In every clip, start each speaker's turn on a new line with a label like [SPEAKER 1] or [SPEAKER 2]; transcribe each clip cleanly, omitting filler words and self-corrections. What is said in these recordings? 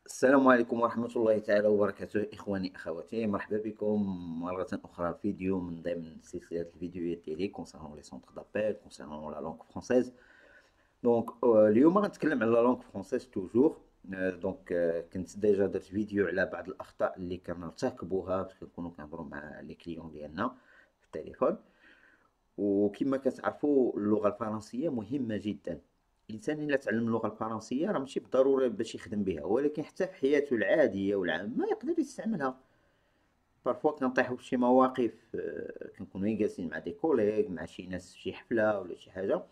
[SPEAKER 1] السلام عليكم ورحمة الله تعالى وبركاته. إخواني أخواتي، مرحبا بكم مرة أخرى في فيديو من ضمن سلسلة الفيديوهات ديالي concernant les centres d'appel concernant la langue française. اليوم غنتكلم على لا لونغ فرونسيز توجور. كنت ديجا درت فيديو على بعض الأخطاء اللي كنرتكبوها باش كنكونو كنهضرو مع لي كليون ديالنا في التليفون. وكما كتعرفوا اللغة الفرنسية مهمة جدا. الإنسان إلا تعلم اللغة الفرنسية راه ماشي بالضرورة باش يخدم بها، ولكن حتى في حياته العادية والعامة يقدر يستعملها. بارفوا كنطيحو فشي مواقف، كنكونو جالسين مع دي كوليغ، مع شي ناس في شي حفلة ولا شي حاجة،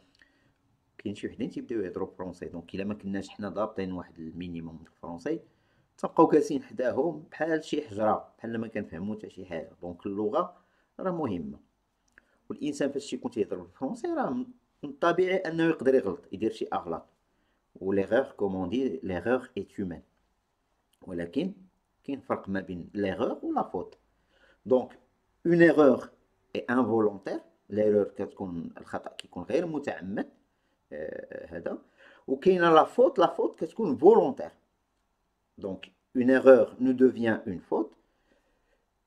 [SPEAKER 1] كاين شي وحدين تيبداو يهضروا فرونسي. دونك الا ما كناش حنا ضابطين واحد المينيموم د الفرونسي تبقاو جالسين حداهم بحال شي حجرة، بحال ما كنفهمو حتى شي حاجة. دونك اللغة راه مهمة، والانسان فاش يكون تيهضر بالفرنسي راه من الطبيعي انه يقدر يغلط، يدير شي اغلاط. وليغور كومون دي ليغور ايت هيومان، ولكن كاين فرق ما بين ليغور ولا فوت. دونك اون ايغور اي انفولونتير، ليرور كتكون الخطا كيكون غير متعمد، هذا. وكاينه لا فوت كتكون فولونتير. دونك اون ايغور ne devient une faute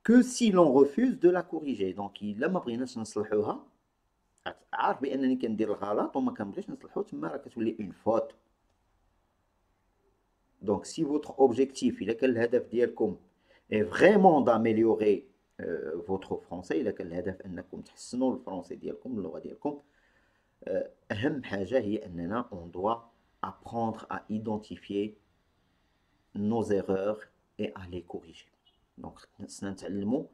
[SPEAKER 1] que si l'on refuse de la corriger. دونك الا ما بغيناش نصلحوها، عارف بانني كندير الغلط وما كنبغيش نصلحو، تما راه كتولي اون فوت. دونك سي فوتر اوبجيكتيف، الا كان الهدف ديالكم اي فريمون داميليوري فوتر فرونسي، الا كان الهدف انكم تحسنوا الفرونسي ديالكم، اللغه ديالكم، اهم حاجه هي اننا اون دوا apprendre à identifier nos erreurs et à les corriger. دونك خصنا نتعلموا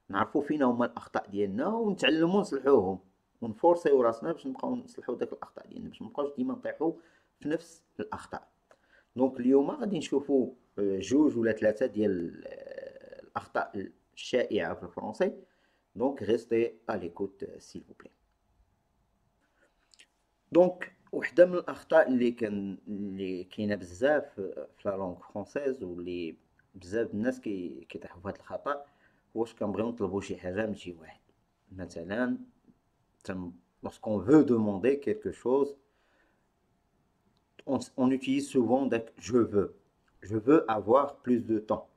[SPEAKER 1] نعرفوا فينا هما الاخطاء ديالنا ونتعلموا نصلحوهم، ونفورسيو راسنا باش نبقاو نصلحوا داك الاخطاء ديالنا، باش مابقاوش ديما نطيحوا في نفس الاخطاء. دونك اليوم غادي نشوفوا جوج ولا ثلاثه ديال الاخطاء الشائعه في الفرنسي. دونك ريستي ا ليكوت سيل فو بلي. دونك وحده من الاخطاء اللي كاينه بزاف في لا لونغ فرونسيز، واللي بزاف الناس كيطيحوا في هذا الخطا، هو واش كنبغيو نطلبوا شي حاجه من شي واحد. مثلا lorsqu'on veut demander quelque chose, on utilise souvent je veux avoir plus de temps.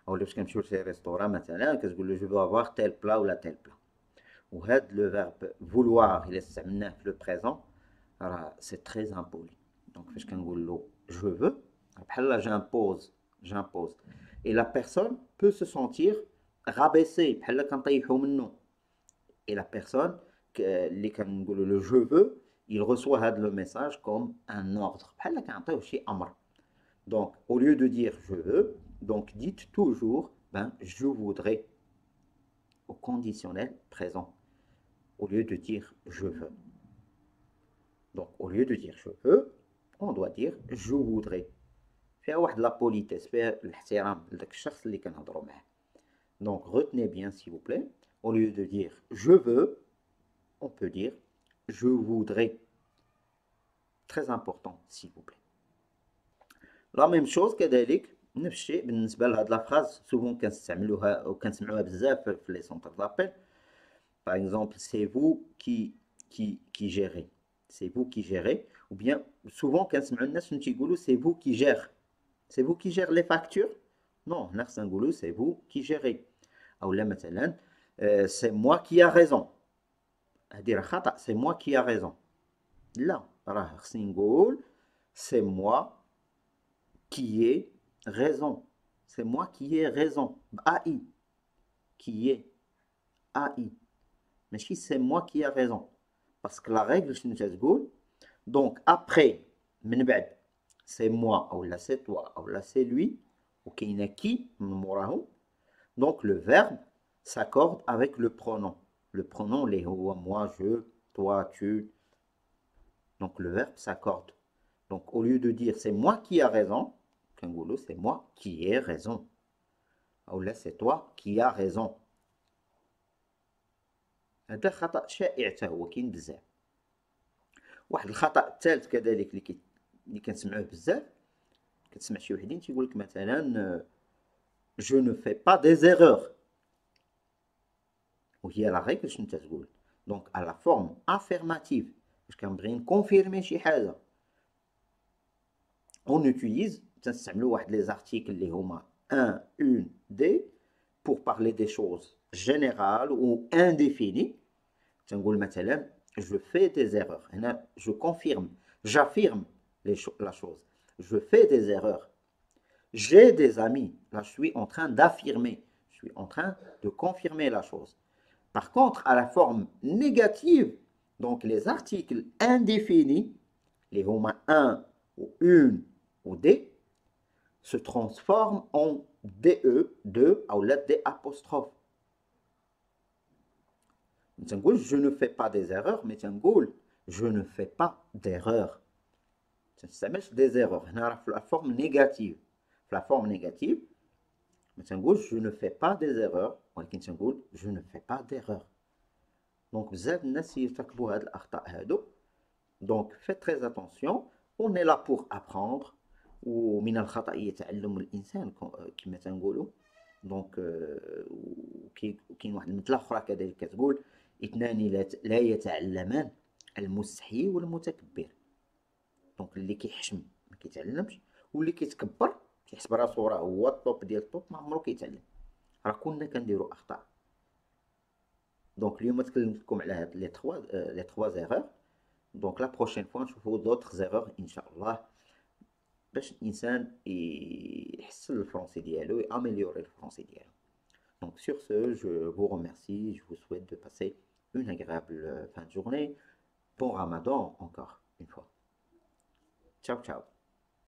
[SPEAKER 1] او باش كنمشيو لشي ريستوران مثلا كتقول له je veux avoir tel plat ولا tel plat. وهاد لو فيرب vouloir الا استعملناه في لو بريزون راه سي تري امبولي. دونك فاش كنقول له je veux بحال j'impose et la personne peut se sentir rabaissée، بحال كنطيحوا منه. et la personne اللي كنقولوا له je veux il reçoit هاد le message comme un ordre، بحال كنعطيوه شي امر. Donc, au lieu de dire je veux, donc dites toujours je voudrais au conditionnel présent, au lieu de dire je veux. Donc, au lieu de dire je veux, on doit dire je voudrais. فيها واحد la politesse، فيها الاحترام لذاك الشخص اللي كنهضروا معاه. Donc, retenez bien s'il vous plaît, au lieu de dire je veux, on peut dire je voudrais. Très important, s'il vous plaît. لا ميم شوز كذلك، نفس الشيء بالنسبه لهاد لا فراز، سوفون كنستعملوها وكنسمعوها بزاف في لي سونتر دابيل. باغ اكزومبل سي فو كي جيري، سي فو كي جيري. ou bien سوفون كنسمعوا الناس فين تيقولوا سي فو كي جير، سي فو كي جير لي فاكتور. نو، حنا خصنا نقولوا سي فو كي جيري. اولا مثلا سي موا كي ا ريزون، هادي راه خطا، سي موا كي ا ريزون. لا، راه خصني نقول سي موا qui est raison. C'est moi qui ai raison. AI. Qui est AI. Mais si c'est moi qui ai raison. Parce que la règle, je ne donc après, c'est moi, ou là c'est toi, ou là c'est lui, ou qu'il y a qui, donc le verbe s'accorde avec le pronom. Le pronom, les moi, je, toi, tu. Donc le verbe s'accorde. Donc au lieu de dire c'est moi qui ai raison, c'est moi qui ai raison. Ou là, c'est toi qui as raison. هذا خطأ شائع حتى هو كاين بزاف. واحد الخطأ الثالث كذلك اللي كنسمعوه بزاف، كتسمع شي وحدين تيقول لك مثلا je ne fais pas des erreurs، وهي لا ريغل شنو تتقول؟ دونك على لا فورم افيرماتيف، باش كنبغي نكونفيرمي شي حاجه، on utilise تنستعملوا واحد لي زارتيكل اللي هما un une des pour parler des choses générales ou indéfinies. تنقول مثلا je fais des erreurs. هنا je confirme, j'affirme la chose. Je fais des erreurs. J'ai des amis. Là, je suis en train d'affirmer. Je suis en train de confirmer la chose. Par contre, à la forme négative, donc les articles indéfinis, les homa un ou une ou des, se transforment en DE, de, ou la des apostrophes. Je ne fais pas des erreurs, mais je ne fais pas d'erreurs. Ça s'appelle des erreurs. La forme négative. La forme négative, je ne fais pas des erreurs, je ne fais pas d'erreurs. Donc, donc, faites très attention. On est là pour apprendre. ومن الخطأ يتعلم الإنسان كما تنقولوا. دونك كاين واحد المثل أخرى كذلك كتقول اثنان لا يتعلمان المستحي والمتكبر. دونك اللي كيحشم ما كيتعلمش، واللي كيتكبر كيحسب راسو راه هو الطوب ديال الطوب ما عمرو كيتعلم. راه كلنا كنديروا أخطاء. دونك اليوم تكلمت لكم على هاد لي تخوا زيغور. دونك لا بروشين فوا نشوفوا دوطخ زيغور ان شاء الله باش الانسان يحسن الفرونسي ديالو ويامéliorer الفرونسي ديالو. Donc sur ce, je vous remercie, je vous souhaite de passer une agréable fin de journée. Bon Ramadan encore une fois. Ciao ciao.